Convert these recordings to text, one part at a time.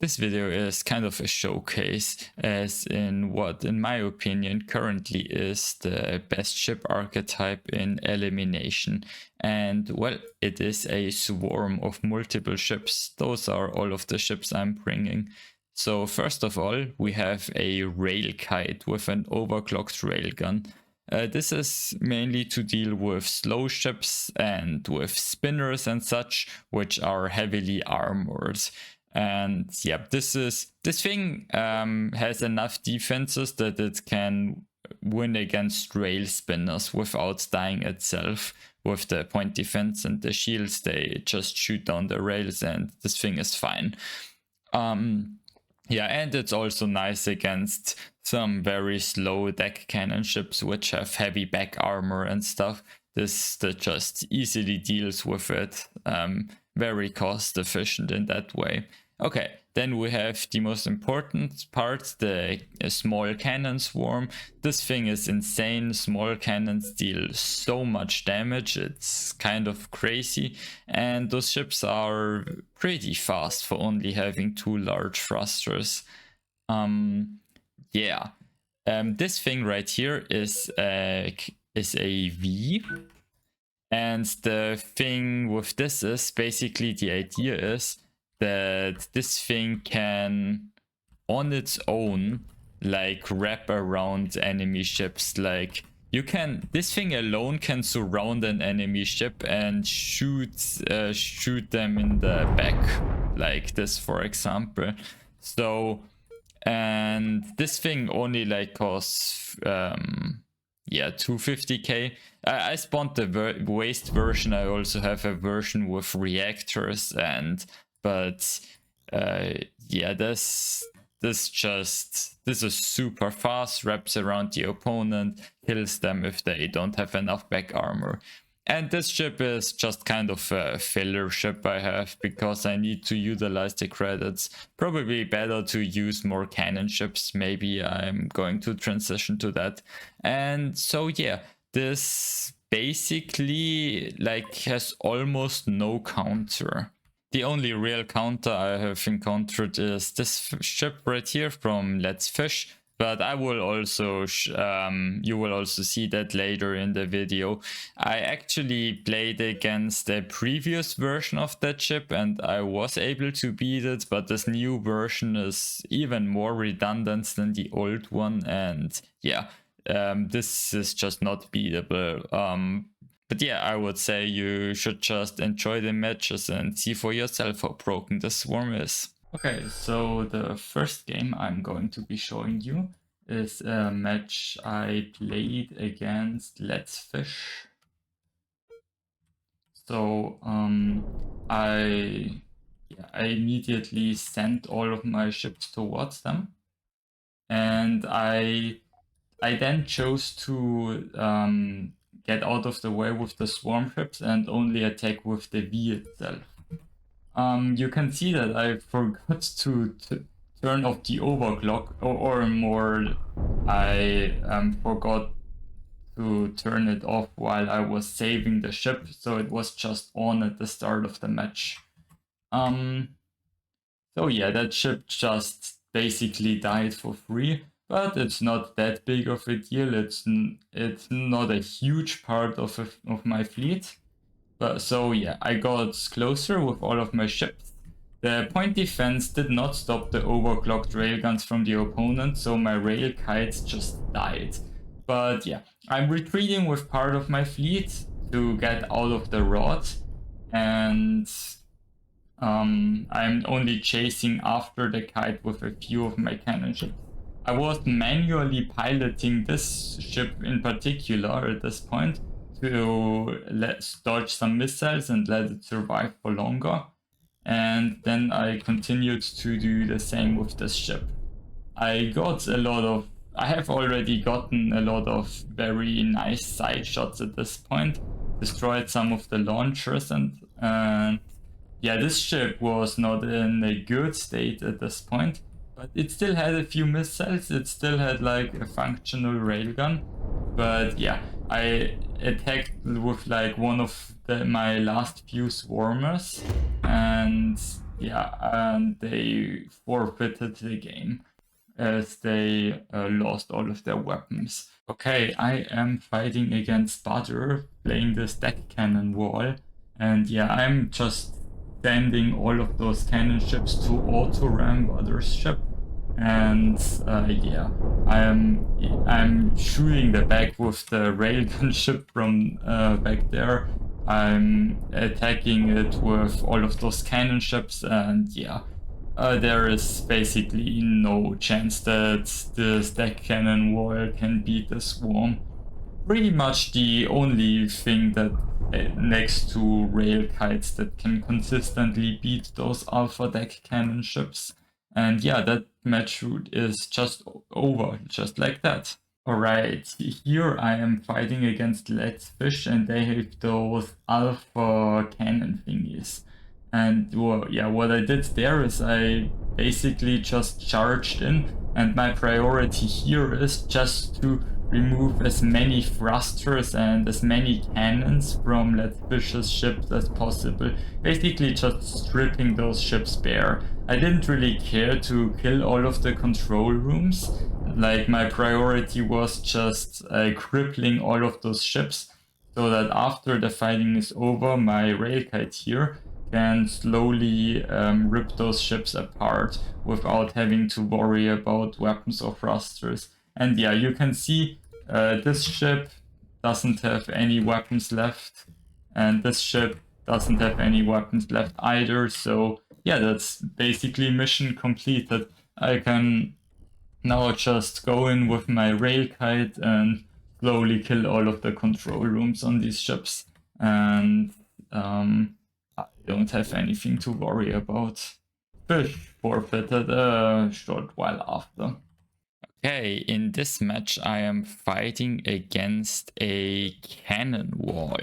This video is kind of a showcase as in what, in my opinion, currently is the best ship archetype in elimination. And well, it is a swarm of multiple ships. Those are all of the ships I'm bringing. So first of all, we have a rail kite with an overclocked railgun. This is mainly to deal with slow ships and with spinners and such, which are heavily armored. And yeah, this thing has enough defenses that it can win against rail spinners without dying itself. With the point defense and the shields, they just shoot down the rails, and this thing is fine. Yeah, and it's also nice against some very slow deck cannon ships which have heavy back armor and stuff. This just easily deals with it. Very cost efficient in that way. Okay, then we have the most important part, the small cannon swarm. This thing is insane. Small cannons deal so much damage, it's kind of crazy. And those ships are pretty fast for only having 2 large thrusters. Yeah. This thing right here is a V. And the thing with this is basically the idea is that this thing can on its own like wrap around enemy ships. Like this thing alone can surround an enemy ship and shoot them in the back, like this for example. So, and this thing only like costs yeah, 250k. I spawned the waste version. I also have a version with reactors, but yeah, this is super fast, wraps around the opponent, kills them if they don't have enough back armor. And this ship is just kind of a filler ship I have because I need to utilize the credits. Probably better to use more cannon ships. Maybe I'm going to transition to that. And so yeah, this basically like has almost no counter. The only real counter I have encountered is this ship right here from Let's Fish. But I will also, you will also see that later in the video. I actually played against a previous version of that ship and I was able to beat it, but this new version is even more redundant than the old one. And yeah, this is just not beatable. But yeah, I would say you should just enjoy the matches and see for yourself how broken the swarm is. Okay, so the first game I'm going to be showing you is a match I played against Let's Fish. So I immediately sent all of my ships towards them, and I then chose to get out of the way with the swarm ships and only attack with the V itself. You can see that I forgot to turn off the overclock, or more, I forgot to turn it off while I was saving the ship, so it was just on at the start of the match. So yeah, that ship just basically died for free, but it's not that big of a deal. It's not a huge part of my fleet. But so yeah, I got closer with all of my ships. The point defense did not stop the overclocked railguns from the opponent, so my rail kites just died. But yeah, I'm retreating with part of my fleet to get out of the rod, and I'm only chasing after the kite with a few of my cannon ships. I was manually piloting this ship in particular at this point to dodge some missiles and let it survive for longer. And then I continued to do the same with this ship. I have already gotten a lot of very nice side shots at this point, destroyed some of the launchers, and yeah, this ship was not in a good state at this point, but it still had a few missiles, it still had like a functional railgun. But yeah, I attacked with like one of my last few swarmers, and and yeah, and they forfeited the game as they lost all of their weapons. Okay, I am fighting against Butter, playing this deck cannon wall, and yeah, I'm just sending all of those cannon ships to auto-ram Butter's ship, and yeah, I'm shooting the back with the railgun ship from back there. I'm attacking it with all of those cannon ships, and yeah, there is basically no chance that the stack cannon wall can beat the swarm. Pretty much the only thing that next to rail kites that can consistently beat those alpha deck cannon ships. And yeah, that match route is just over, just like that. Alright, here I am fighting against Let's Fish, and they have those alpha cannon thingies. And well, yeah, what I did there is I basically just charged in, and my priority here is just to remove as many thrusters and as many cannons from Let's Fish's ships as possible. Basically just stripping those ships bare. I didn't really care to kill all of the control rooms. Like, my priority was just crippling all of those ships, so that after the fighting is over, my railkite here can slowly rip those ships apart without having to worry about weapons or thrusters. And yeah, you can see this ship doesn't have any weapons left, and this ship doesn't have any weapons left either. So yeah, that's basically mission completed. I can now just go in with my railkite and slowly kill all of the control rooms on these ships, and I don't have anything to worry about. Fish forfeited a short while after. Okay, in this match I am fighting against a cannon wall.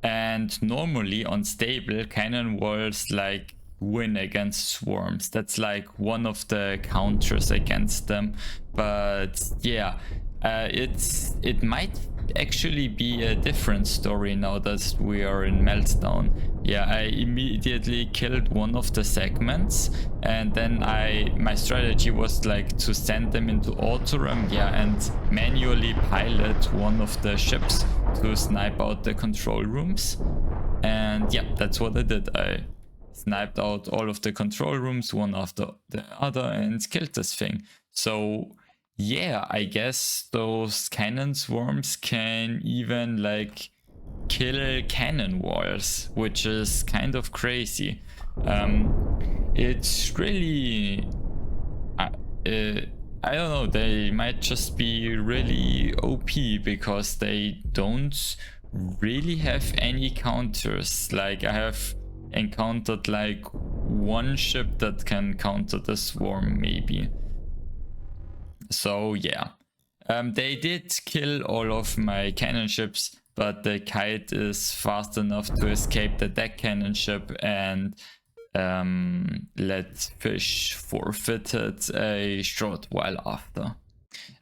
And normally on stable, cannon walls like win against swarms. That's like one of the counters against them. But yeah, it might actually be a different story now that we are in Meltdown. Yeah, I immediately killed one of the segments, and then my strategy was like to send them into autoram, yeah, and manually pilot one of the ships to snipe out the control rooms. And yeah, that's what I did. I sniped out all of the control rooms one after the other and killed this thing. So yeah, I guess those cannon swarms can even like kill cannon walls, which is kind of crazy. It's really I don't know, they might just be really OP because they don't really have any counters. Like, I have encountered like one ship that can counter the swarm maybe. So yeah, they did kill all of my cannon ships, but the kite is fast enough to escape the deck cannon ship, and Let's Fish forfeited a short while after.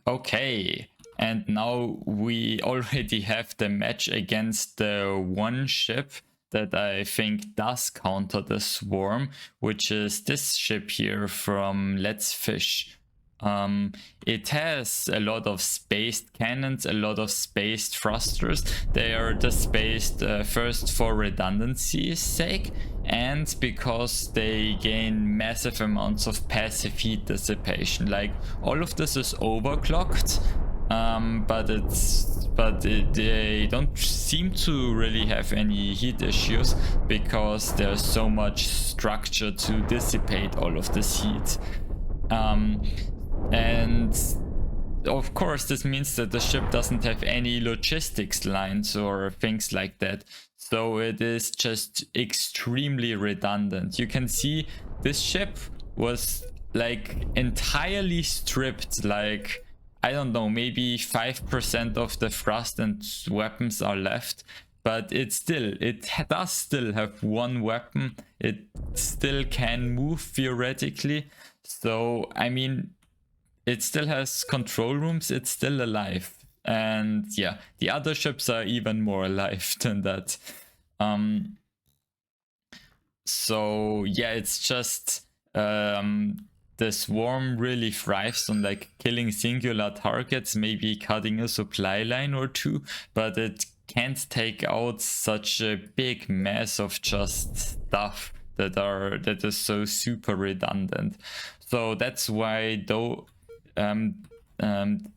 Okay, and now we already have the match against the one ship that I think does counter the swarm, which is this ship here from Let's Fish. It has a lot of spaced cannons, a lot of spaced thrusters. They are just spaced first for redundancy's sake, and because they gain massive amounts of passive heat dissipation. Like, all of this is overclocked, but they don't seem to really have any heat issues because there's so much structure to dissipate all of this heat. And of course this means that the ship doesn't have any logistics lines or things like that, so it is just extremely redundant. You can see this ship was like entirely stripped, like, I don't know, maybe 5% of the thrust and weapons are left, but it does still have one weapon. It still can move theoretically, so I mean, it still has control rooms, it's still alive. And yeah, the other ships are even more alive than that. So yeah, it's just the swarm really thrives on like killing singular targets, maybe cutting a supply line or two, but it can't take out such a big mass of just stuff that is so super redundant. So that's why though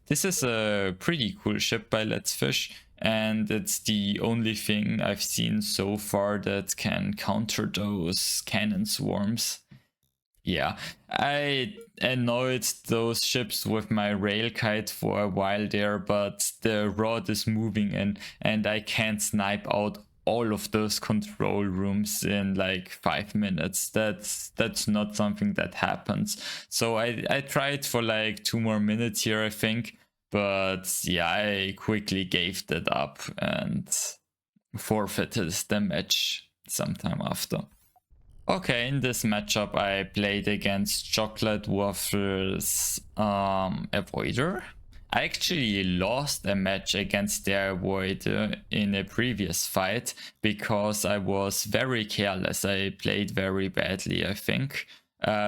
this is a pretty cool ship by Let's Fish, and it's the only thing I've seen so far that can counter those cannon swarms. Yeah, I annoyed those ships with my rail kite for a while there, but the rod is moving in and I can't snipe out all of those control rooms in like 5 minutes. That's not something that happens. So I tried for like 2 more minutes here, I think, but yeah, I quickly gave that up and forfeited the match sometime after. Okay, in this matchup I played against Chocolate Waffles Avoider. I actually lost a match against their Avoider in a previous fight because I was very careless. I played very badly, I think.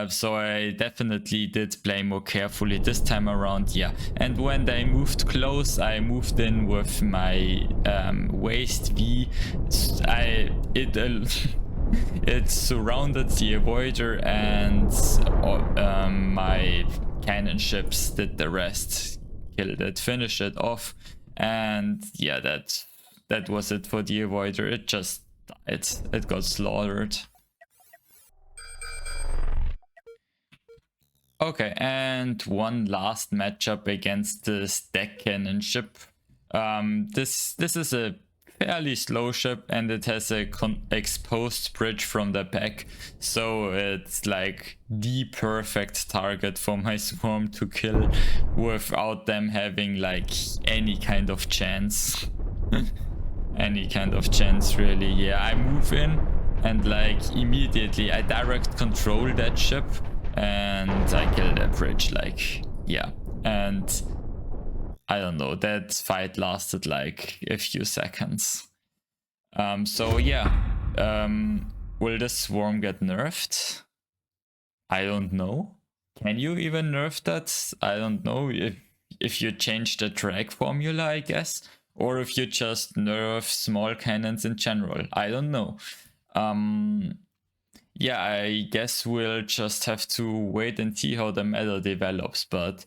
So I definitely did play more carefully this time around, yeah. And when they moved close, I moved in with my waist V. It surrounded the avoider, and my cannon ships did the rest, killed it, finished it off, and yeah, that was it for the avoider. It just died. It got slaughtered. Okay, and one last matchup against this deck cannon ship. This is a fairly slow ship, and it has a exposed bridge from the back, so it's like the perfect target for my swarm to kill without them having like any kind of chance. Any kind of chance, really. Yeah, I move in and like immediately I direct control that ship and I kill the bridge, like, yeah. And I don't know, that fight lasted like a few seconds. So yeah, will this swarm get nerfed? I don't know. Can you even nerf that? I don't know if you change the drag formula, I guess, or if you just nerf small cannons in general. I don't know. Yeah, I guess we'll just have to wait and see how the meta develops, but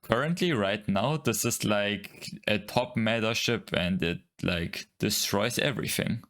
currently right now this is like a top meta ship and it like destroys everything.